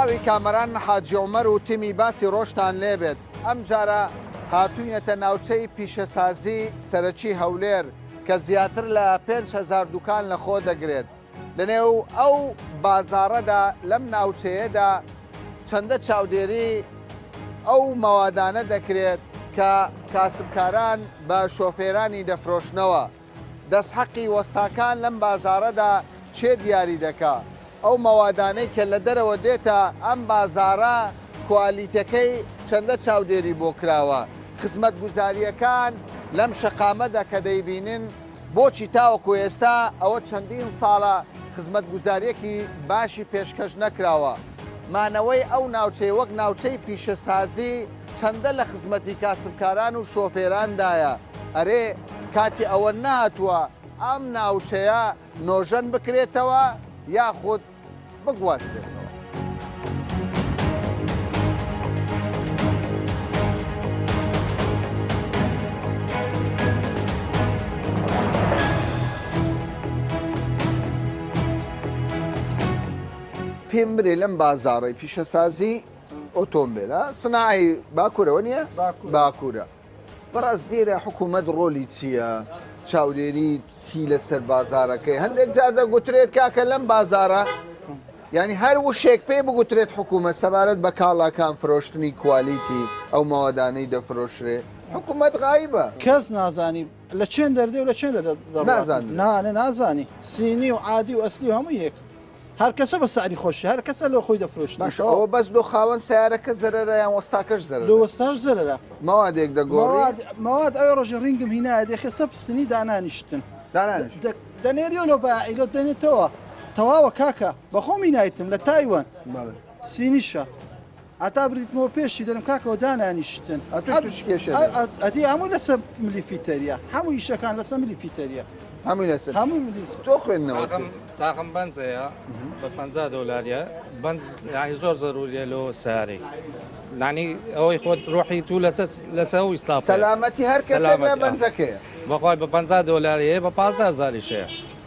چاوی کامەران حاجی عومەر و تیمی باسی ڕۆژتان لێبێت ئەم جارە هاتووینەتە ناوچەی پیشەسازی سەرەکی هەولێر کە زیاتر لە 5,000 دوکان لە خۆ دەگرێت لەنێو ئەو بازاڕەدا لەم ناوچەیەدا چەندە چاودێری ئەو مەوادانە دەکرێت کە کاسبکاران بە شۆفێرانی دەفرۆشنەوە دەستحەقی وەستاکان لەم بازاڕەدا چێ دیاری دەکا ئەو مەوادانەی کە لە دەرەوە دێتە ئەم بازارە کوالیتەکەی چەندە چاودێری بۆ کراوە خزمەت گوزاریەکان لەم شەقامەدا کە دەیبینن بۆچی تاوەکو ئێستا ئەوە چەندین ساڵە خزمەت گوزاریەکی باشی پێشکەش نەکراوە مانەوەی ئەو ناوچەی وەک ناوچەی پیشەسازی چەندە لە خزمەتی کاسبکاران و شۆفێراندایە ئەرێ کاتی ئەوە ناتووە ئەم ناوچەیە نۆژەن بکرێتەوە یاخود بگواستێتەوە. پێم برێ لەم بازاڕی پیشەسازی ئۆتۆمبیلە سناعی باکوورەوە نییە؟ باکوورە. بەڕاست دیێرە حکوومەت ڕۆلی چییە؟ چاودێری چی لەسەر بازارەکەی هەندێک جار دەگوترێت کاکە لەم بازارە یعنی هەر وشێک پێ بگوترێت حکوومەت سەبارەت بە کاڵاکان فرۆشتنی کوالیتی ئەو ماوەدانەی دەفرۆشرێ حکوومەت غایبە کەس نازانی لە چێن دەردێ و لە چێن نازانی سینی و عادی و ئەسلی و هەموو یەک هەر کەسە بە سعری خۆشی هەر کەسە لە خۆی دەفرۆشت ئەوە بەس دۆ خاوەن سیارەکە زەرەرە یان وەستاکەش زەرەرە لە وەستاش زەرەرە ماوادێک دەگۆڕی ماواد ئەوێ ڕۆژی ڕینگم هینایە دێخێ سە پستنی دانانیشتن دەنێریۆ لە باعیلۆ دێنێتەوە تەواوە کاکە بەخۆم هینایتم لە تایوان سینیشە ئاتا بریتمەوە پێشی دەرم کاکەەوە دانانیشتن ئەدی هەموو لەسە ملیفیتەریە هەموو ئیشەکان لەسە ملیفیتەریە هەمووی لەسەر هەموو تۆ خوێندنەوە تاقم بەنجەیە بە 50 دۆلاریە بەنج یعنی زۆر زەروریە لۆ سیارەی نانی ئەوەی خۆت ڕۆحی تو لەسە و ئیسلاپ سەلامەتی هەر کەسێک بەنجەکەیە بەخوای بە 50 دۆلاریە بە 15,000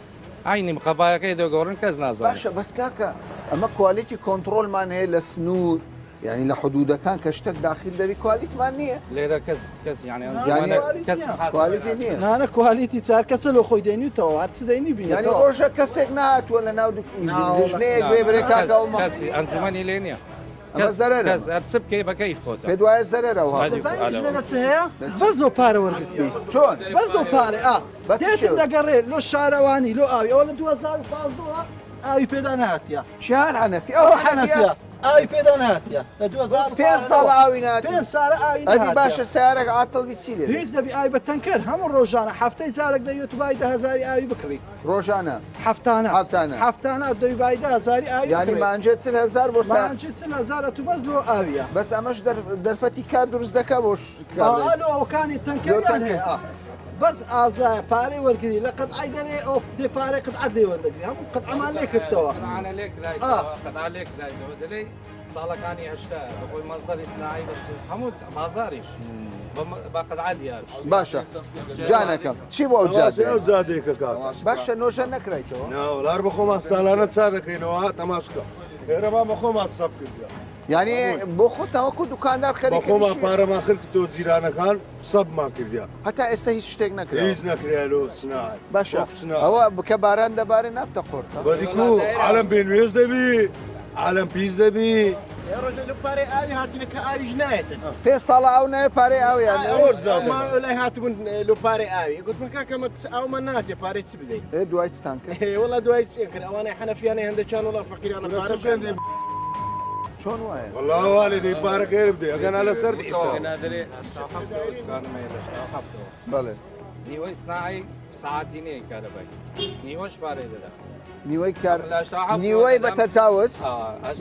عینی قەبایەکەی دەگۆڕن کەس نازانێت باشە بەس کاکە ئەمە کوالیتی کۆنتترۆلمان هەیە لە سنوور یعنی لە حدودەکان کە شتێک داخل دەبی کوالیتمان نییە لێرە کەس کوالیتی نییە نانە کوالیتی چار کەسە لە خۆی دێنیتەوە هەرچ دەینی بینێت ڕۆژە کەسێک نهاتووە لە ناو دژنەیەک بێ برێ کەسی ئەنجومەنی لێ نییە زەرەرە چ بکەی بەکەیف خۆت پێ دوایە زەرەرەوە هەیە بەس دۆ پارە وەرگرتنی چۆن بەس دۆ پارێ دێتن دەگەڕێت لۆ شارەوانی لۆ ئاوی ئەوە لە 2015 ئاوی پێدا نهاتیە شار حەنەفی ئەوە حەنەفیە ئاوی پێدا نهاتیە لە 5 ساڵ ئاوی نات 5 ساڵە ئاوی ئەدی باشە سیارێک عاتڵبی چی لێ هیچ دەبی ئاوی بە تەنکەر هەموو ڕۆژانە هەفتەی جارێک دەیوت بای 10,000 ئاوی بکڕی ڕۆژانە هەفتانە دەبی بای 10,000 ئاوی ینی مانجێ 40,000 بۆ مانجێ 40,000 تو بەس لۆ ئاویە بەس ئەمەش دەرفەتی کار دروست دەکا بۆ ئەوەکانی تەنکەریان هەیە بەس ئازایە پارەی وەرگری لە قەتعای دەرێ ئەو دێ پارەی قەتعات لێ وەردەگری هەموو قەتعەمان لێ کردەوە دەلێ ساڵەکانی هەشتا بەخۆی مەزدەری سناعی بەس هەموو بازاریش بە قەتعا دیار باشە جانەکەم چی بۆ ئەو جادێکە باشە نۆژە نەکرایتەوە ناوەلار بە خۆمان ساڵانە چا دەکەینەوە تەماشکە ئێرەما بە خۆمان سەب کردیا یعنی بۆ خۆتەوەکو دوکاندار خەریک خۆمان پارەمان خرد تۆ جیرانەکان سەبمان کردیا هەتا ئێستا هیچ شتێک نەکرێت هیچ نەکرێلۆ سناعی باشە ئەوە بکە باران دەبارێ نابتە قۆرت بەدیکو عالم بێنوێژ دەبی عالم پیس دەبی ڕۆژە لە پارەی ئاوی هاتینە کە ئاویش نایەتن 5 ساڵ ئاو نایە پارەی ئاویان لای هاتبوون لە پارەی ئاوی گوتمە کاکەمە ئەومان ناتێ پارەی چی بدەین دوای چتان کرد وڵا دوای چێن کرد ئەوانەی حەنەفیانەی هەندێکیان وڵا فەقیرانە پارە چۆن وایە وڵاوالێ دەی پارەکەی بدەی ئەگەنا لەسەر بەڵێ نیوەی سناعی ساعتی نییە کارەبای نیوەش پارەی دەدا نیوەی کار نیوەی بە تەجاوز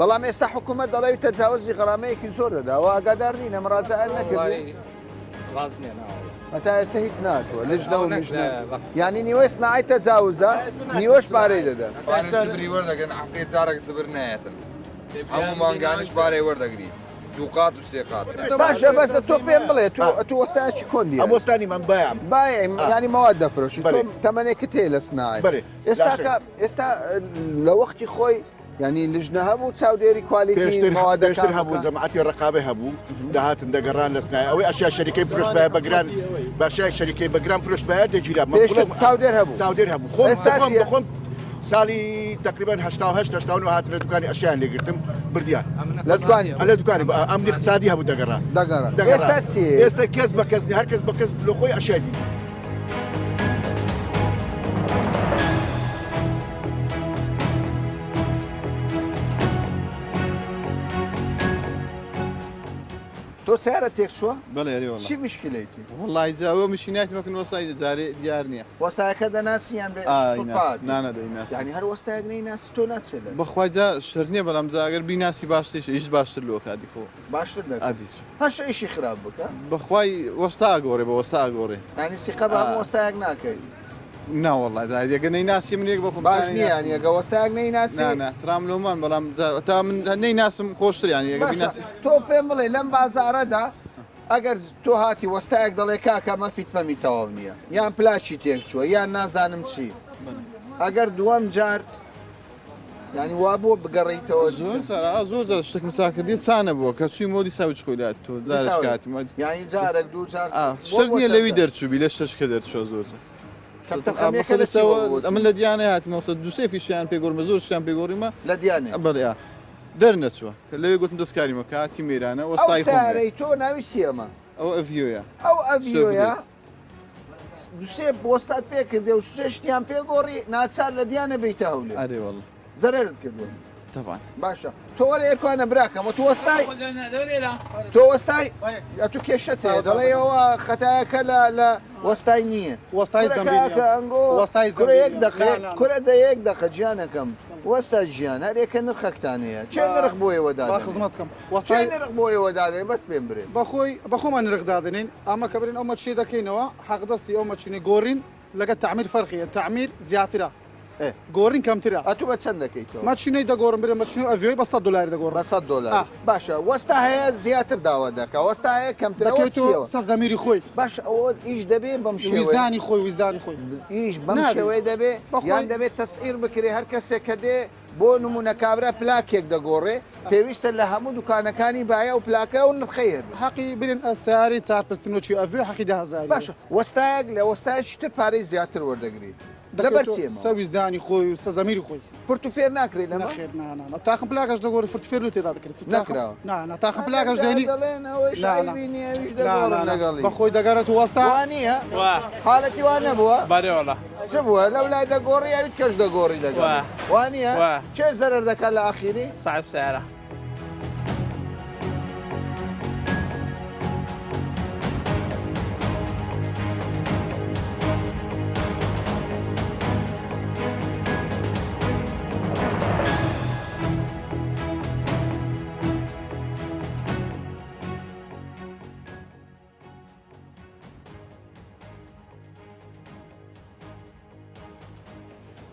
بەڵام ئێستا حکوومەت دەڵێ تەجاوزی غەرامەیەکی زۆر دەداوە ئاگادار نینە مڕاجعات نەکرد هەتا ئێستا هیچ ناتوە لەژنە و مژنە یعنی نیوەی سناعی تەجاوزە نیوەش پارەی دەدەن سبری وەردەگرن هەفتەی جارێک زبر نایەتن هەموو مانگانیش پارەی وەردەگری دووقات و سێقات باشە بەسە تۆ پێم بڵێ تو وەستانێکی کۆندی ئەم وەستانی من بایم ینی ماواد دەفرۆشی تەمەنێکت هەیە لە سناعی ئێستا لە وەختی خۆی ینی لیژنە هەبوو چاودێری کوالیتی پێشتر هەبوو جەماعەتی ڕقابە هەبوو داهاتن دەگەڕان لە سنای ئەوەی ئەشیا شەریکەی فرۆشبایە بەگران باشای شەریکەی بەگران فرۆشبایە دەگیرا پێشتر چاودێر هەبوو چاودێر هەبوو خۆم ساڵی تقریبان 1970 هات لە دوکانی ئەشیان لێگرتم بردیان لە زوانی لە دوکانی ئەمنی اقتصادی هەبوو دەگەڕا ئێستا کەس بە کەس هەر کەس بە کەس لە خۆی ئەشادی تۆ سیارە تێک چووە؟ بەڵێ ێرێ چی مشکلەیەتی؟ وەڵڵای جاوە مشیناتی مەکن وەسای جارێ دیار نییە وەستایەکە دەناسییان بێ نانەدەیناسی ینی هەر وەستایەک نەیناسی تۆ ناچێت بەخوای جا شەر نییە بەڵام جاگەر بیناسی باشتێش هیچ باشتر لۆ کاتی خۆ باشتر ئادیچ هەش ئیشی خراپ بکە بەخوای وەستا ئاگۆڕێ بە وەستا ئاگۆڕێ ینی سیقە بە هەموو وەستایەک ناکەیت ناوەڵای جاگە نەیناسی من یەک بەخۆ باش نییە ینی ئەگە وەستایەک نەیناسی ترام لۆمان بەڵام تا من نەیناسم خۆشتر ینی ئەگە بیناسی تۆ پێم بڵێ لەم بازارەدا ئەگەر تۆ هاتی وەستایەک دەڵێ کاکە مە فیتمەمی تەواو نییە یان پلاچی تێک چووە یان نازانم چی ئەگەر دووەم جار ینی وا بۆ بگەڕیتەوە زۆر شتێکم ساکردی چانە بووە کە چووی مۆدی ساوی خۆیلات تۆ جارش کاتی یانی جارێک دوو جار شتر نییە لەوی دەرچووبی لە شتەشکە دەرچۆ زۆر ئەمە لە دیانە هاتیمەوە دووسێ فیشیان پێگۆڕمە زۆر شتیان پێگۆڕیمە لە دیانێ بەڵێ دەرنەچووە لەوێ گوتم دەستکاریمە کاتی میێرانە وەستای سارەی تۆ ناوی چیەمە ئەو ئەڤیۆیە ئەو ئەڤیۆیە دوسێ بۆستات پێ کردێ و سێ شتیان پێگۆڕی ناچار لە دیانە بیتە هەولێ ئەرێ وەڵ زەرت کردووە تەبان باشە تۆ وەرە ئێرکوانە براکەمە تۆ وەستای تۆ وەستای تو کێشە دەڵێ ئەوە خەتایەکە لە وەستای نییە وەستای یەک دقێ کورە دە یەک دقە گیانەکەم وەستا ژیان هەرێکە نرخەکتانەیە چێ نرخ بۆیەوەدا خزمەتکەم نرخ بۆیەوەدادێ بەس پێم برێ بەخۆمان نرخدادنین ئەمە کە برین ئەو مەچی دەکەینەوە حەقدەستی ئەو مەچینی گۆڕین لەگە تعمیر فەرقیە تعمیر زیاترە گۆڕین کەمترە ئەتو بە چەند دەکەیتەوە مەچینەی دەگۆڕم برێ مەچینی ئەڤیۆی بە $100 دەگۆڕ بە $100 باشە وەستا هەیە زیاتر داوا دەکە وەستا هەیە کەمتر زەمیری خۆی باش ئەوە ئیش دەبێ بەم ویزدانی خۆی ویزدانی خۆی ئیش بەم شێوەیە دەبێ یان دەبێت تەسعیر بکرێ هەر کەسێک کە دێ بۆ نمونە کابرا پلاکێک دەگۆڕێ پێویستە لە هەموو دوکانەکانی باە و پلاکە و نرخەیە حەقی برین ئەسیاری چارپستنەوەی ئەڤێ حەقی 10,000 باشە وەستایەک لە وەستای شتر پارەی زیاتر وەردەگری لەبەر سەویزدانی خۆی و سەزەمیری خۆی فرتوفێر ناکرێت لەمە تاخم پلاکەش دەگۆڕی فرتوفێر و تێدا دەکرێت نکراوە تاخم پلاکەش دێنی بەخۆی دەگەڕێت و وەستا وانە حاڵەتی وان نەبووە بەێوەڵە چ بووە لەو لای دەگۆڕی یاویت کەش دەگۆڕی لەگەڵ وانە چێ زەرەر دەکات لە ئاخیری صاحب سیارە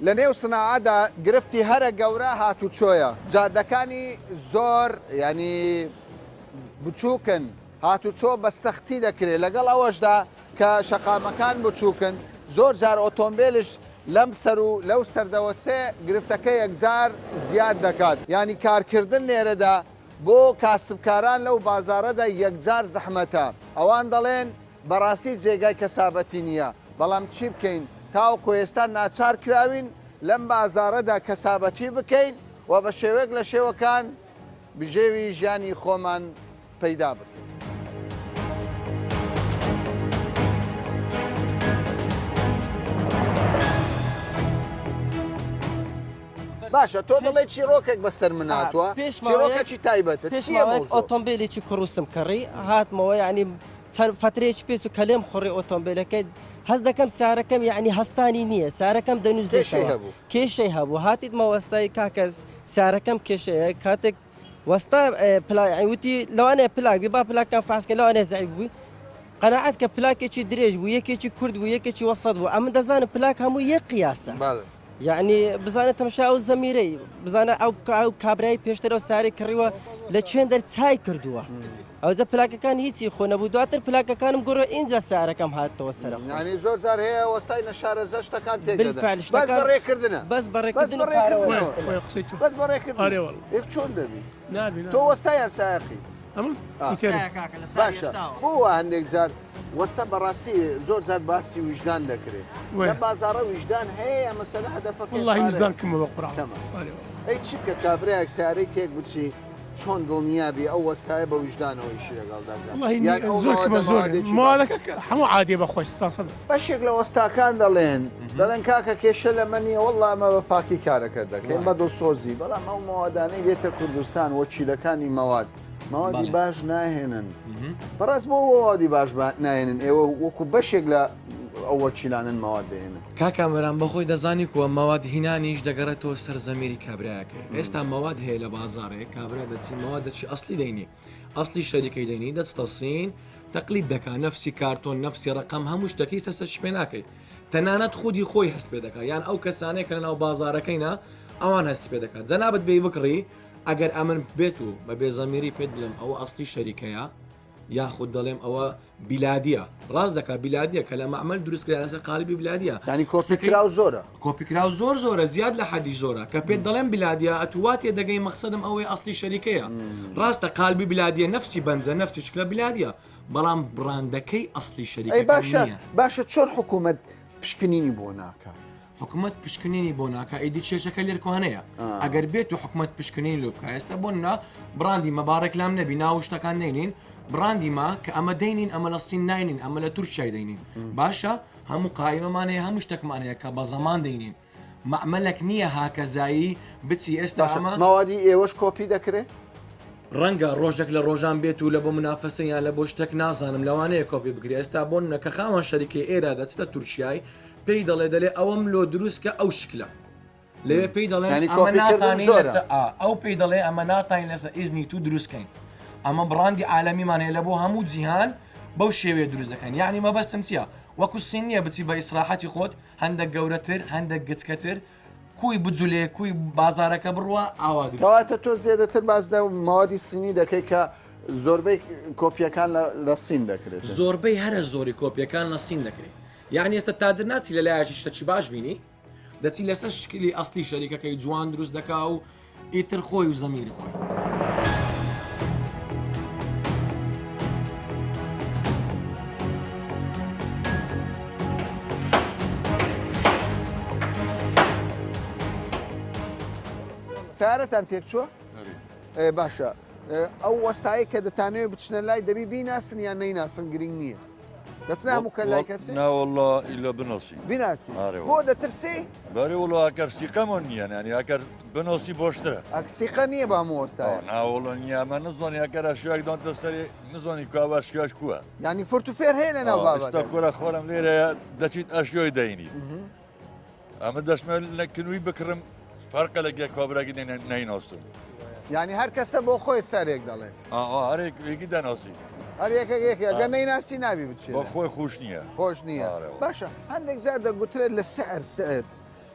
لە نێو سناعەدا گرفتی هەرە گەورە هاتوچۆیە جادەکانی زۆر ینی بچووکن هاتوچۆ بە سەختی دەکرێت لەگەڵ ئەوەشدا کە شەقامەکان بچووکن زۆر جار ئۆتۆمبیلش لەم سەر و لەو سەردەوەستێ گرفتەکە یەکجار زیاد دەکات ینی کارکردن لێرەدا بۆ کاسبکاران لەو بازارەدا یەکجار زەحمەتە ئەوان دەڵێن بەڕاستی جێگای کەسابەتی نییە بەڵام چی بکەین تاوەکو ئێستا ناچار کراوین لەم بازارەدا کەسابەتی بکەین و بە شێوەیەک لە شێوەکان بژێوی ژیانی خۆمان پەیدا بکەین. باشە تۆ دەڵێ چیرۆکێک بەسەر من هاتووە چیرۆکێکی تایبەتە ئۆتۆمبیلێکی کوڕوسم کڕی هاتمەوە ینی چەند فترێکی پێچ و کەلێم خوڕی ئۆتۆمبیلەکەی هەست دەکەم سارەکەم یعنی هەستانی نییە سارەکەم دەنووزێتەوە کێشەی هەبوو هاتیتمە وەستای کاکەس سارەکەم کێشەیە کاتێک وەستا وتی لەوانەیە پلاک با پلاکان فاسکە لەوانەیە زەعیف بووی قەناعەت کە پلاکێکی درێژ بوو یەکێکی کورد بوو یەکێکی وەسەد بوو ئەمە دەزانم پلاک هەموو یەک قیاسە يعني بزانە تەماشا ئەو زەمیرەی بزانە ئەو کابرای پێشتر ئەو ساری کڕیوە لە چێن دەرچای کردووە ئەوجە پلاکەکان هیچی خۆ نەبوو دواتر پلاکەکانم گۆڕە اینجا سارەکەم هاتەوە سەرە ینی زۆر جار هەیە وەستای نە شارەزە شتەکان بالفعل تێک بەس بەڕێکردنە بەس بەڕێکردن بەس بەڕێکردن یەک چۆن دەبی تۆ وەستایان سایقی باشە بۆ هەندێک جار وەستە بەڕاستی زۆر جار باسی وجدان دەکرێت لە بازاڕە وجدان هەیە مەسەلە هەدەفەکە والله وجدان کمە بە قورآن ئەی چی بکە کابرایەک سارەی تێک بچی چۆن دڵنیابی ئەو وەستایە بە وجدانەوەیشی لەگەڵدا ماڵەکە هەموو عادێ بە خۆشتان سەد بەشێک لە وەستاکان دەڵێن کاکە کێشە لە منیە وەڵڵا ئەمە بە پاکی کارەکە دەکەین بە دڵسۆزی بەڵام ئەو مەوادانەی بێتە کوردستان وەکیلەکانی مەوادی باش ناهێنن بەڕاست بۆ وادی باش ناهێنن ئێوە وەکو بەشێک لە ئەو وەکیلانن مەواد دەهێنن کاکامەران بەخۆی دەزانی کووە مەواد هینانیش دەگەڕێتەوە سەرزەمیری کابراەکە ئێستا مەواد هەیە لە بازارێک کابرا دەچی مەواد دەچی ئەسلی دەینی ئەسلی شەریکەی دەینی دەستەسین تەقلید دەکا نەفسی کارتۆن نەفسی ڕقم هەموو شتەکەی سەسە شپێ ناکەیت تەنانەت خودی خۆی هەست پێ دەکات یان ئەو کەسانەیە کە لەناو بازارەکەینا ئەوان هەست پێ دەکات جەنابەت بێ بکڕی ئەگەر ئەمن بێت و بە بێزەمیری پێت بڵێم ئەوە ئەستی شەریکەیە یاخود دەڵێم ئەوە بیلادیە ڕاست دەکا بیلادیە کە لە مەعمەل دروستکرا لەسەر قالبی بیلادیە ینی کۆپیکراو زۆرە کۆپیکراو زۆرە زیاد لە حەدی زۆرە کە پێت دەڵێم بیلادیە ئەتواتێ دەگەی مەقسەدم ئەوەی ئەسلی شەریکەیە ڕاستە قالبی بیلادیە نەفسی بەنجە نەفسی شکلە بیلادیە بەڵام بڕاندەکەی ئەسلی شەریکە باشە چۆن حکوومەت پشکنینی بۆ ناکە حکوومەت پشکنینی بۆ ناکە ئیدی چێشەکە لێرکوانەیە ئەگەر بێت و حکوومەت پشکنینی لۆ بکە ئێستا بۆننا بڕاندی مەبارەک لام نەبی ناو شتەکان نینین بڕاندی ما کە ئەمە دەینین ئەمە لە سین ناینین ئەمە لە تورکیای دەینین باشە هەموو قایمەمانەیە هەموو شتێکمانەیە کە بە زەمان دەینین مەعمەلێک نییە هاکەزایی بچی ئێستا ئەمە مەوادی ئێوەش کۆپی دەکرێت ڕەنگە ڕۆژێک لە ڕۆژان بێت و لە بۆ منافەسەیان لە بۆ شتێک نازانم لەوانەیە کۆپی بگری ئێستا بۆن نەکە خامان شەریکی ئێرە دەچتە تورکیای پێی دەڵێ ئەوەم لۆ دروستکە ئەو شکلە لێ پێی دەڵێن ئەو پێی دەڵێ ئەمە ناتین لەسە ئیزنی تو دروستکەین ئەمە بڕاندی عالەمیمانەیە لە بۆ هەموو جیهان بەو شێوێ دروست دەکەن یعنی مەبەستم چییە وەکو سینیە بچی بە ئیسراحەتی خۆت هەندێک گەورەتر هەندێک گچکەتر کوی بجولێ کوی بازارەکە بڕوە ئاوا کەواتە تۆ زیێدەتر بازدا و ماوەدی سینی دەکەی کە زۆربەی کۆپیەکان لە سین دەکرێت زۆربەی هەرە زۆری کۆپیەکان لە سین دەکرێت یعنی ئێستا تاجر ناچی لە لایەکی شتەی باش بینی دەچی لەسەر شکلی ئەستی شەریکەکەی جوان دروست دەکا و ئیتر خۆی و زەمیری خۆی سارەتان تێک چووە؟ باشە ئەو وەستایی کە دەتانەوێت بچنە لای دەبی بیناسن یان نەیناسن گرنگ نییە دەست ناموکە لای کەسی؟ ناوەڵڵا ئیلا بنۆسی بیناسی بۆ دەترسی؟ بەری وڵە ئەکەر سیقەمە نییە ینی ئەکەر بنۆسی بۆشترە ئەکسیقە نییە با وەستای ناوەڵە نییە ئەمە نزۆنی ئەکەر شوێک دۆن دەسەری نزۆنی کاوا شکاش کووە ینی فورتوفێر هەیە لە ناو بابەتە کۆرە خۆرم لێرەیە دەچیت ئەشیۆی دەینی ئەمە دەشمە لەکنووی بکڕم فەرقە لەگە کابراگی نیناستم ینی هەر کەسە بۆ خۆی سەرێک دەڵێ هەرێکی دەناسی هەرێکەگە نەیناسی نابی بچێت بۆ خۆی خوش نییە خۆش نییە باشە هەندێک جار دەگوترێت لە سەر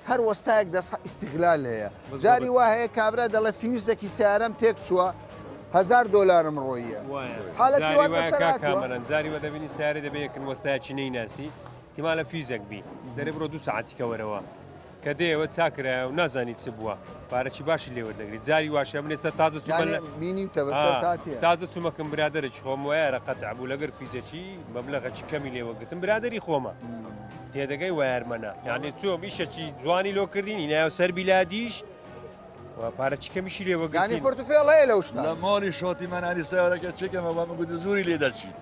هەر وەستایەک دەست ئیستیغلال هەیە جاری وا هەیە کابرا دەڵێ فیوزێکی سیارەم تێک چووە $1000 ڕۆیە کامەران جاری وە دەبینی سیارە دەبێتکن وەستایکی نەیناسی تیمالە فیوزێک بی دەرێ بڕۆ 2 ساعتی کەوەرەوە کە دێوە چاکرایە و نازانی چ بووە پارەکی باشی لێوەردەگریت جاری واشە من ئێستا تازە چوومەکەم برادرێکی خۆم وایە قەتع بوو لەگەر فیزێکی مەبلەغەکی کەمی لێوەگرتم برادری خۆمە تێدەگەی وایەرمەنە یعنی چۆم ئیشەکی جوانی لۆ کردینی ناو سەر بیلادیش پارەکی کەمیشی لێوەگرتی پۆرتفێڵ هەیە لەو شتە لە ماڵی شۆتی مەنانی سیارەکە چێکەمە بەمە گوتی زوری لێ دەچیت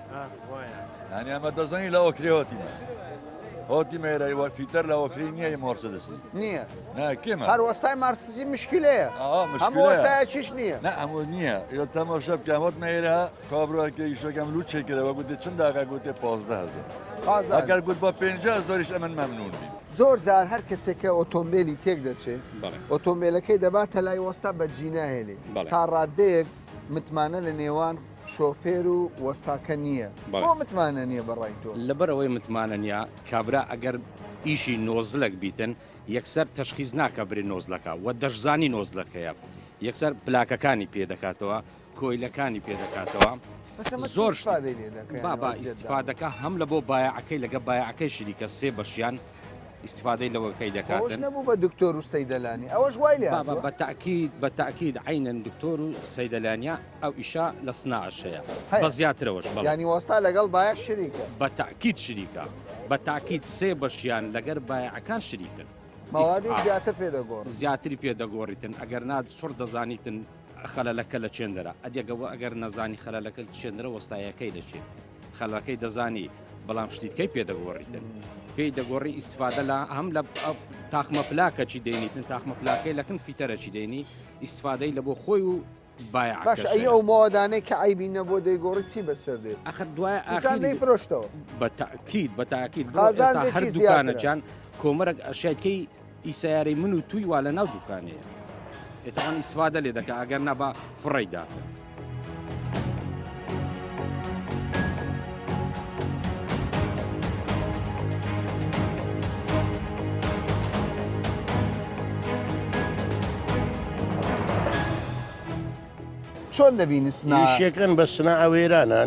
ینی ئەمە دەزانی لە ئۆکرێوەتیمە هۆتی مێرەوە فیتەر لە ئۆکری نییە مۆرسدەسی نییە ناکێمە هەر وەستای مارسزی مشکلەیە هەموو وەستایەکیش نییە نه ئەمە نییە ئێ تەماشا بکەم وەت مێرە کابراکە ئیشەکەم لو چێکرەوە گوتی چند داقا گوتێ 15000 ئەگەر گوت بە 50 زۆریش ئەمن مەمنون بین زۆر جار هەر کەسێکە ئۆتۆمبیلی تێک دەچێت ئۆتۆمبیلەکەی دەباتە لای وەستا بە جیناهێنێ تا ڕادەیەک متمانە لە نێوان شۆفێر و وەستاکە نییە بۆ متمانە نییە بەڕای تۆ لەبەرەوەی متمانە نیە کابرا ئەگەر ئیشی نۆزلک بیتن یەکسەر تەشخیز ناکە برێ نۆزلەکە و دەشزانی نۆزلەکەیە یەکسەر پلاکەکانی پێدەکاتەوە کۆیلەکانی پێدەکاتەوە زۆر بابا ئیسیفادەکە هەم لە بۆ بایعەکەی لەگە بایعەکەی شریکە سێ بەشیان ئیسیفادەی لەوەکەی دەکاتن نەبوو بە دکتۆر و سەیدەلانی ئەوەش وای لێ بەتاکید عینەن دکتۆر و سەیدەلانیا ئەو ئیشا لە سناعشەیە بە زیاترەوەش ینی وەستا لەگەڵ بایەخ شریکە بەتاکید شریکە بەتاکید سێ بەشیان لەگەر بایعەکان شریکن ماوادی زیاتر پێدەگۆڕ زیاتری پێدەگۆڕیتن ئەگەر نات سوڕ دەزانیتن خەلەلەکە لە چێندەرە ئەدێگەوە ئەگەر نەزانی خەلەلەکە چێندرە وەستایەکەی دەچێت خەلەکەی دەزانی بەڵام شتیتکەی پێدەگۆڕیتن پێی دەگۆڕی ئیسفادە لە هەم لە تاخمە پلاکەچی دێنیتن تاخمە پلاکەی لەکن فیتەرەچی دێنی ئیسفادەی لە بۆ خۆی و باش ئەی ئەو ماوەدانەی کە عیبی نەبوو دەیگۆڕی چی بەسەر دێت ئەخر دوای ئاسانەی فرۆشتەوە بەتاکید ئێستا هەر دوکانەجان کۆمەرە ئەشیاکەی ئیسیارەی من و توی وا لە ناو دوکانەیە ئێتەوان ئیسفادە لێ دەکە ئەگەر نەبا فڕیدا چۆن دەبینی سناعشێکن بە سناع وێرانە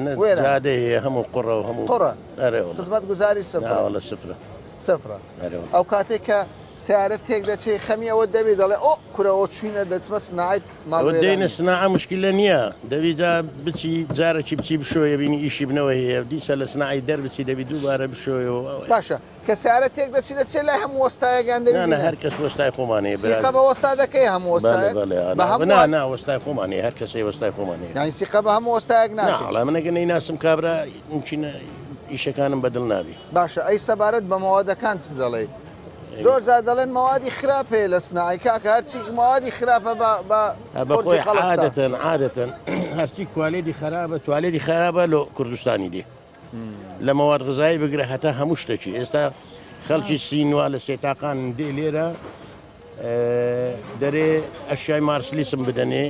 زادە هەیە هەموو قوڕە و هەموو قوڕە خزمەت گوزاری سفرە ئەو کاتێک کە سیارەت تێک دەچێت خەمیەوە دەبێت دەڵێ ئۆ کورەوە چوینە دەچمە سناعیت دێنە سناع مشکلە نییە دەبی بچی جارێکی بچی بشۆیە بینی ئیشی بنەوە هەیە دیسە لە سناعی دەربچی دەبی دووبارە بشۆیەوە باشە کە سیارەت تێک دەچی دەچێت لای هەموو وەستایەکان دەبێت هەر کەس وەستای خۆمانەیە سیقە بە وەستا دەکەی هەموو وەستای وەستای خۆمانەیە هەر کەسی وەستای خۆمانەیە یانی سیقە بە هەموو وەستایەک ناڵە منەگە نەیناسم کابرا چینە ئیشەکانم بەدڵ نابی باشە ئەی سەبارەت بە مەوادەکان چ دەڵێ زۆر زار دەڵێن مەوادی خراپێ لە سناعی کاکە هەرچی مەوادی خراپە بەخۆی عادەتەن هەرچی کوالێتی خراپە توالێتی خراپە لە کوردستانی دێ لە مەواد غذایی بگرە هەتا هەموو شتێکی ئێستا خەڵکی سینوا لە سێتاقان دێ لێرە دەرێ ئەشای مارسلیسم بدەنێ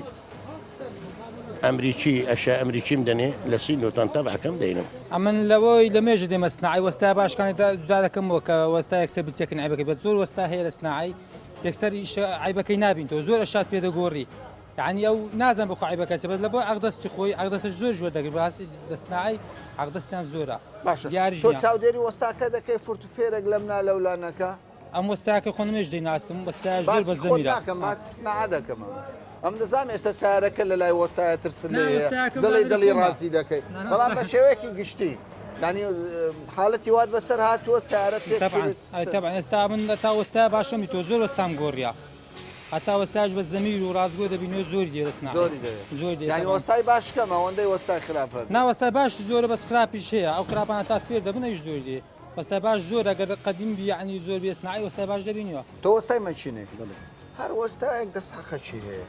ئەمریکی ئەشیا ئەمریکیم دەنێ لە سینۆتان تەبعەکەم دەینم ئەمن لەوەی لە مێژە دێمە سناعی وەستا باشەکانی جارەکەمەوە کە وەستا یەکسەر بچێکن عیبەکەی بە زۆر وەستا هەیە لە سناعی یەکسەر عیبەکەی نابینەوە زۆر ئەشات پێدەگۆڕی یعنی ئەو نازان بخۆ عیبەکە چ بەس لە بۆ ئەقدەستی خۆی ئەقدەسش زۆر ژۆر دەگرێت باسی لە سناعی ئەقدەستیان زۆرە باشە تۆ چاودێری وەستاکە دەکەی فورتوفێرێک لەم نالەولانەکە ئەم وەستاکە خۆنمێش دەیناسم وەستای زۆر بە زەمیرە سناع دەکەمەوە ئەم دەزانام ئێستا سیارەکە لە لای وەستایە ترس لێ دڵی ڕازی دەکەی بەڵام بە شێوەیەکی گشتی دانی حاڵەتی وات بەسەر هاتووە سیارەت طبعا ئێستا من تا وەستا باشەمی تۆ زۆر وەستام گۆڕیا هەتا وەستاش بە زەمیر و ڕازگۆ دەبینەوە زۆری دێ لە سناع زۆری ینی وەستای باش کەمە ئەوەندەی وەستای خراپە ناوەستای باش زۆرە بەس خراپیش هەیە ئەو خراپانە تا فێر دەبنەویش زۆر دێ وەستای باش زۆر ئەگەر قەدیم بی یعنی زۆر بێ سناعی وەستای باش دەبینەوە تۆ وەستای مەچینێک هەر وەستایەک دەسحەقەچی هەیە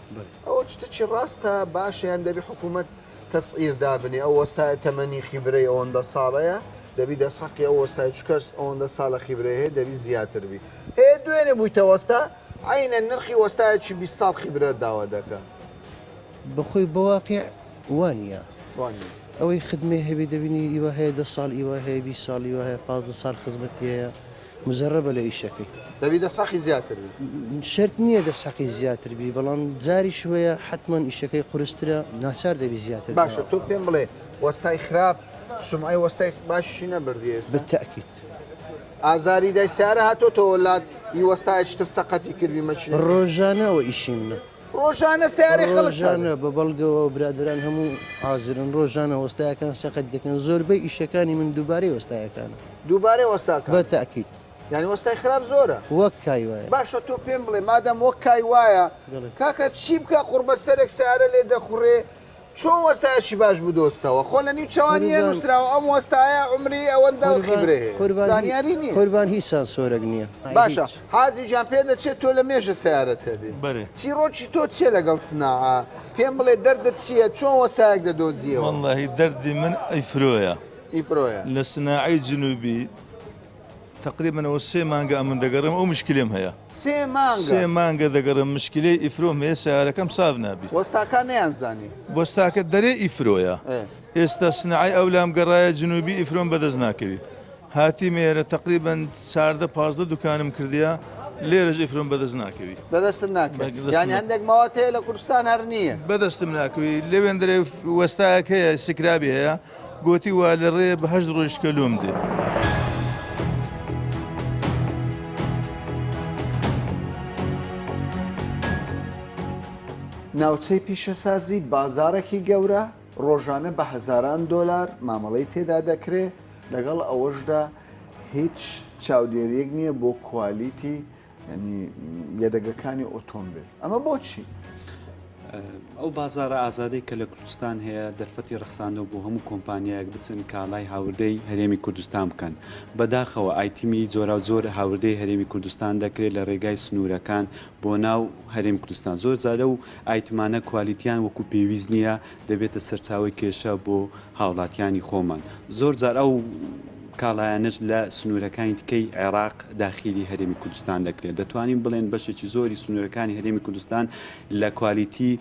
ئەوە شتێکی ڕاستە باشیان دەبی حکوومەت تەسعیر دابنی ئەو وەستایە تەمەنی خیبرەی ئەوەندە ساڵەیە دەبی دەسەقی ئەو وەستای چکەس ئەوەندە ساڵە خیبرەی هەیە دەبی زیاتر بی هەیە دوێنێ بوویتە وەستا عینە نرخی وەستایەکی 20 ساڵ خیبرە داوا دەکە بەخۆی بەواقع وانە ئەوەی خدمێ هەبێ دەبینی ئیوە هەیە 10 ساڵ ئیوە هەیە 20 ساڵ ئیوە هەیە 15 ساڵ خزمەتی هەیە مزەرەبە لە ئیشەکەی دەبی دەسەقی زیاتر بی شرت نییە دەسەقی زیاتر بی بەڵام جاری شوەیە حتمما ئیشەکەی قورسترە ناچار دەبی زیاتر باشە تۆ پێم بڵێ وەستای خراپ سمعی وەستای باشی نەبردی ئێستا بتەکیت ئازاری دای سیارە هاتۆ تۆ وڵات وەستایشتر سەقەتی کردی مەچین ڕۆژانەوە ئیشی منە ڕۆژانە سیاری خەڵژانە بە بەڵگەوە برادران هەموو حازرن ڕۆژانە وەستایەکان سەقەت دەکەن زۆربەی ئیشەکانی من دووبارەی وەستایەکانە دووبارەی وەستاکە بەتەکیت یعنی وەستای خراپ زۆرە وەک کای وایە باشە تۆ پێم بڵێ مادەم وەک کای وایە کاکە چی بکە قوربە سەرێک سیارە لێ دەخوڕێ چۆن وەستایەکی باش بدۆستەوە خۆ لە نیو چاوانیە نووسراوە ئەم وەستایە عمری ئەوەندە خیبرێ زانیاری نییە قوربان هیچ سانسۆرەك نییە باشە حاجی جان پێ دەچێت تۆ لە مێژە سیارەت هەبێ چیرۆکی تۆ چێ لەگەڵ سناعە پێم بڵێ دەردت چییە چۆن وەستایەک دەدۆزیەوە واللهی دەردی من ئەیفرۆیە ئیفرۆیە لە سناعی جنوبی تقریبا ئەوە 3 مانگە من دەگەڕم ئەو مشکلێم هەیە 3 مانگە دەگەڕم مشکلەی ئیفرۆم هەیە سیارەکەم ساف نابی وەستاکان نەیانزانی وەستاکە دەرێ ئیفرۆیە ئێستا سناعی ئەو لام گەڕایە جنوبی ئیفرۆم بەدەست ناکەوی هاتی مێرە تقریبان 14-15 دوکانم کردیا لێرەش ئیفرۆم بەدەست ناکەویت بەدەستت ناکەوێت یانی هەندێک ماوەت هەیە لە کوردستان هەر نییە بەدەستم ناکەوی لەوێن دەرێ وەستایەک هەیە سکرابی هەیە گوتی وا لە ڕێ بە 8 ڕۆژ کەلوم دێ ناوچەی پیشەسازی بازارێکی گەورە ڕۆژانە بە هەزاران دۆلار مامەڵەی تێدا دەکرێت لەگەڵ ئەوەشدا هیچ چاودێریەک نییە بۆ کوالیتی ینی یەدەگەکانی ئۆتۆمبیل ئەمە بۆچی؟ ئەو بازارە ئازادەی کە لە کوردستان هەیە دەرفەتی ڕخساندەوە بۆ هەموو کۆمپانیایەک بچن کاڵای هاوردەی هەرێمی کوردستان بکەن بەداخەوە ئایتیمی جۆرا زۆر هاوردەی هەرێمی کوردستان دەکرێت لە ڕێگای سنوورەکان بۆ ناو هەرێمی کوردستان زۆر جارە و ئایتمانە کوالیتیان وەکو پێویست نییە دەبێتە سەرچاوی کێشە بۆ هاوڵاتیانی خۆمان زۆر جار ئەو کاڵایانش لە سنوورەکانی تکەی عێراق داخلی هەرێمی کوردستان دەکرێت دەتوانین بڵێن بەشێکی زۆری سنوورەکانی هەرێمی کوردستان لە کوالیتی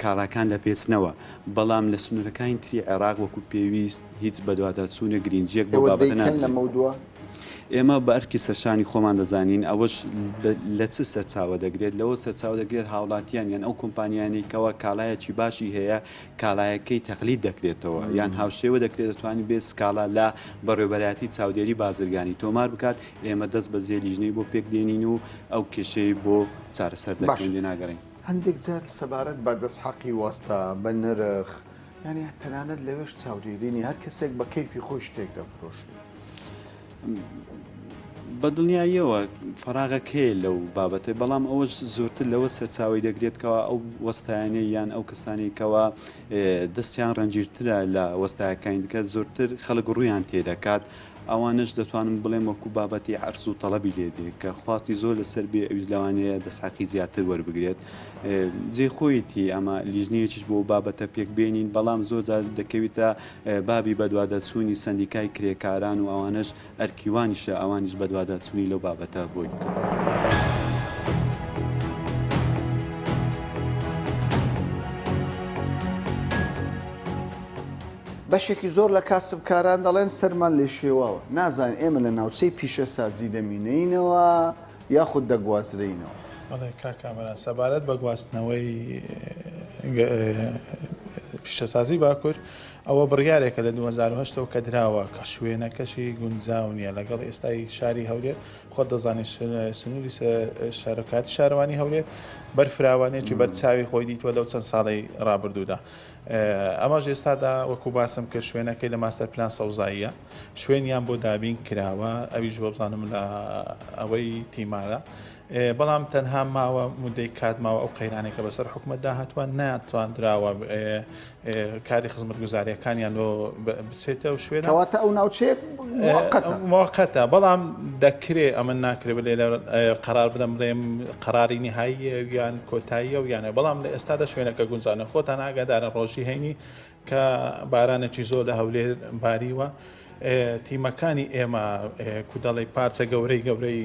کاڵاکان لە پێچنەوە بەڵام لە سنوورەکانی تری عێراق وەکو پێویست هیچ بەدواتە چوونە گرنگجیەک بۆ بابەتە لە مەودووە ئێمە بە ئەرکی سەرشانی خۆمان دەزانین ئەوەش لە چ سەرچاوە دەگرێت لەوە سەرچاوە دەگرێت هاوڵاتیان یان ئەو کۆمپانیانێکەوە کاڵایەکی باشی هەیە کاڵایەکەی تەقلید دەکرێتەوە یان هاوشێوە دەکرێت دەتوانین بێ سکاڵا لە بەڕێوەبەرەتی چاودێری بازرگانی تۆمار بکات ئێمە دەست بە زێلیژنەی بۆ پێک دێنین و ئەو کێشەی بۆ چارەسەر دەکەین لێ ناگەڕین هەندێک جار سەبارەت بە دەستحەقی وەستە بە نرخ یعنی تەنانەت لەوێش چاودێرینی هەر کەسێک بە کەیفی خۆی شتێک دەفرۆشت بە دڵنیاییەوە فراغەکەی لەو بابەتە بەڵام ئەوەش زۆرتر لەوە سەرچاوی دەگرێتکەوە ئەو وەستایانەی یان ئەو کەسانێکەوە دەستیان ڕەنجیرترە لە وەستایەکانی دەکات زۆرتر خەڵک ڕوویان تێدەکات ئەوانش دەتوانم بڵێم وەکو بابەتی عەرز و تەڵەبی لێدێ کە خواستی زۆر لەسەر بێ ئەویش لەوانەیە دەستحەقی زیاتر وەربگرێت جێخۆیەتی ئەمە لیژنەیەکیش بۆ بابەتە پێکبێنین بەڵام زۆر جار دەکەوێتە بابی بەدوادەچوونی سەندیکای کرێکاران و ئەوانش ئەرکیوانیشە ئەوانیش بەدوادەچوونی لەو بابەتە بۆی بکەن. بەشێکی زۆر لە کاسبکاران دەڵێن سەرمان لێ شێواوە نازانین ئێمە لە ناوچەی پیشەسازی دەمینەینەوە یاخود دەگوازرەینەوە کاکامەران سەبارەت بە گواستنەوەی پیشەسازی باکوور ئەوە بڕیارێکە لە 2010ەوە کە دراوە کە شوێنەکەشی گونجاو نیە لەگەڵ ئێستای شاری هەولێر خۆ دەزانێت سنووری شارەکاتی شارەوانی هەولێر بەرفراوانێکی بەرچاوی خۆی دیتوە لەو چەند ساڵی ڕابردوودا ئەمەش ئێستادا وەکو باسم کرد شوێنەکەی لە ماستەر پلان سەوزاییە شوێنیان بۆ دابین کراوە ئەویش بۆ بزانم لە ئەوەی تیمارە بەڵام تەنها ماوە مودەی کات ماوە ئەو قەیرانێکە بەسەر حکومەتدا هاتووە ناتوانراوە کاری خزمەتگوزاریەکانیان بسێتە و شوێنە کەواتە ئەو ناوچەیەک موقەتە بەڵام دەکرێت ئەمە ناکرێت بێ لە قەرار بدەم بڵێم قەراری نهاییە یان کۆتاییە و یانە بەڵام لە ئێستادا شوێنەکە گونجانە خۆتان ئاگادارن ڕۆژی هەینی کە بارانێکی زۆر لە هەولێر باریوە تیمەکانی ئێمە کودەڵی پارچە گەورەی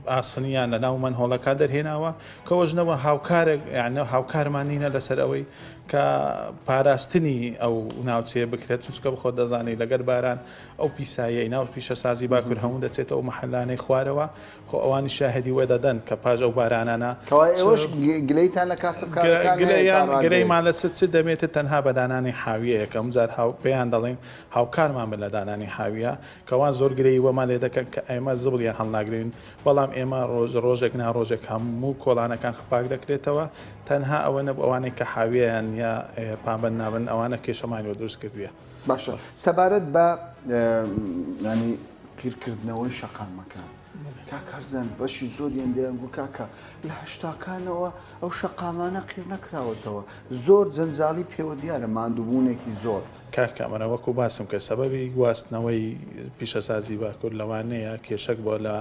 ئاسنیان لە ناومەن هۆڵەکان دەرهێناوە کەەوەژنەوە هاوکارێک یانە هاوکارمانینە لەسەرەوەی کە پاراستنی ئەو ناوچەیە بکرێت چونچکە بخۆ دەزانێت لەگەر باران ئەو پیسایە ناو پیشەسازی باکوور هەموو دەچێتەوە مەحەلانەی خوارەوە خۆ ئەوانی شاهدی وێ دەدەن کە پاش ئەو بارانانە گلەیتان لە گلەیمان لە چ دەمێتە تەنها بەدانانی حاویەیە کە ئەمجار پێیان دەڵێن هاوکارمان بە لە دانانی حاویە کەوان زۆر گرەی وەمان لێ دەکەن کە ئێمە زبڵیان هەڵناگرین بەڵام ئێمە ڕۆژێک ناڕۆژێک هەموو کۆڵانەکان خپاک دەکرێتەوە تەنها ئەوە نە ئەوانەی کە حاویان یا پابند نابن ئەوانە کێشەمانیوە دروست کردووە باشە سەبارەت بە ینی پیرکردنەوەی شەقامەکان کاکارزان بەشی زۆریان دەیانگو کاکە لە هەشتاکانەوە ئەو شەقامانە قیر نەکراوەتەوە زۆر جەنجاڵی پێوە دیارە ماندووبوونێکی زۆر کاکەمەرە وەکو باسم کە سەبەبی گواستنەوەی پیشەسازی باکوور لەوانەیە کێشەک بۆ لە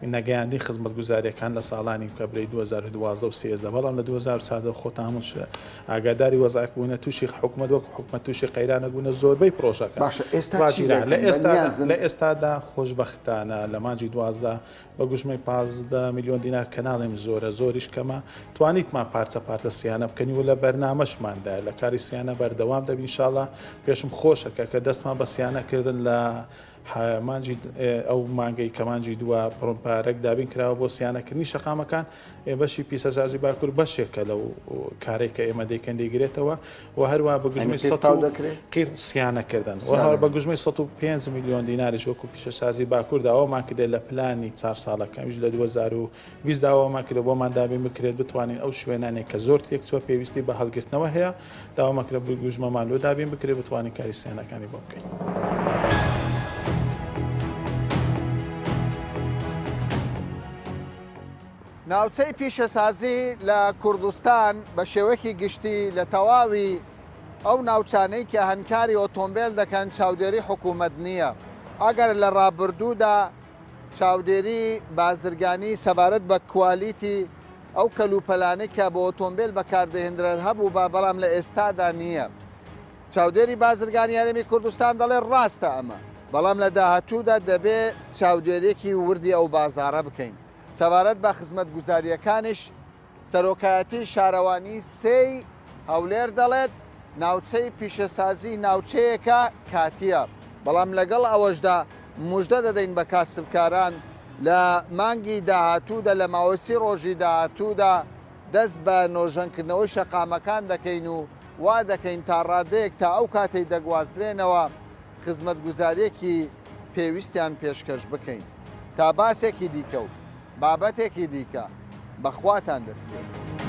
نەگەیاندی خزمەتگوزاریەکان لە ساڵانی کەبرەی 2012 و 13 بەڵام لە 2014 خۆتان هەموو ئاگاداری وەزعک بوونە تووشی حکومەت وەکو حکومەت تووشی قەیرانە بوونە زۆربەی پرۆژەکە لە ئێستادا خۆشبەختانە لە مانجی 12 بە گوژمەی 15 میلیۆن دینار کەناڵێم زۆرە زۆریش کەمە توانیتمان پارچە سیانە بکەنی و لە بەرنامەشماندا لە کاری سیانە بەردەوام دەبین ئینشاڵڵا پێشم خۆشەکە کە دەستمان بە سیانەکردن لە مانجی ئەو مانگەی کە مانجی دووە پرۆمپارێک دابین کراوە بۆ سیانەکردنی شەقامەکان بەشی پیسەسازی باکوور بەشێکە لەو کارێک کە ئێمە دەیکەن دەیگرێتەوە و هەروە بە گوژمەی قیر سیانەکردن و هەر بە گوژمەی 105 میلیۆن دیناریش وەکو پیشەسازی باکوور داوامان کردێت لە پلانی 4 ساڵەکەمیش لە 2020 داوامان کرد بۆمان دابین بکرێت بتوانین ئەو شوێنانێک کە زۆر تێکچووە پێویستی بە هەڵگرتنەوە هەیە داوامان کرد بە گوژمەمان لۆ دابین بکرێت بتوانین کاری سیانەکانی بۆ بکەین. ناوچەی پیشەسازی لە کوردستان بە شێوەیەکی گشتی لە تەواوی ئەو ناوچانەی کە هەنکاری ئۆتۆمبیل دەکەن چاودێری حکوومەت نییە. ئەگەر لە ڕابردوودا چاودێری بازرگانی سەبارەت بە کوالیتی ئەو کەلوپەلانەی کە بۆ ئۆتۆمبیل بەکاردەهێنرێت هەبوو بەڵام لە ئێستادا نییە. چاودێری بازرگانی هەرێمی کوردستان دەڵێ ڕاستە ئەمە، بەڵام لە داهاتوودا دەبێت چاودێرێکی وردی ئەو بازارە بکەین. سەبارەت بە خزمەت گوزاریەکانش سەرۆکایەتی شارەوانی سێی هەولێر دەڵێت ناوچەی پیشەسازی ناوچەیەکە کاتیە، بەڵام لەگەڵ ئەوەشدا موژدە دەدەین بە کاسبکاران لە مانگی داهاتوودا لە ماوەسی ڕۆژی داهاتوودا دەست بە نۆژەنکردنەوەی شەقامەکان دەکەین و وا دەکەین تا ڕادەیەک تا ئەو کاتەی دەگوازرێنەوە خزمەت گوزارێکی پێویستیان پێشکەش بکەین. تا باسێکی دیکە و بابەتێکی دیکە بەخواتان دەست بێت.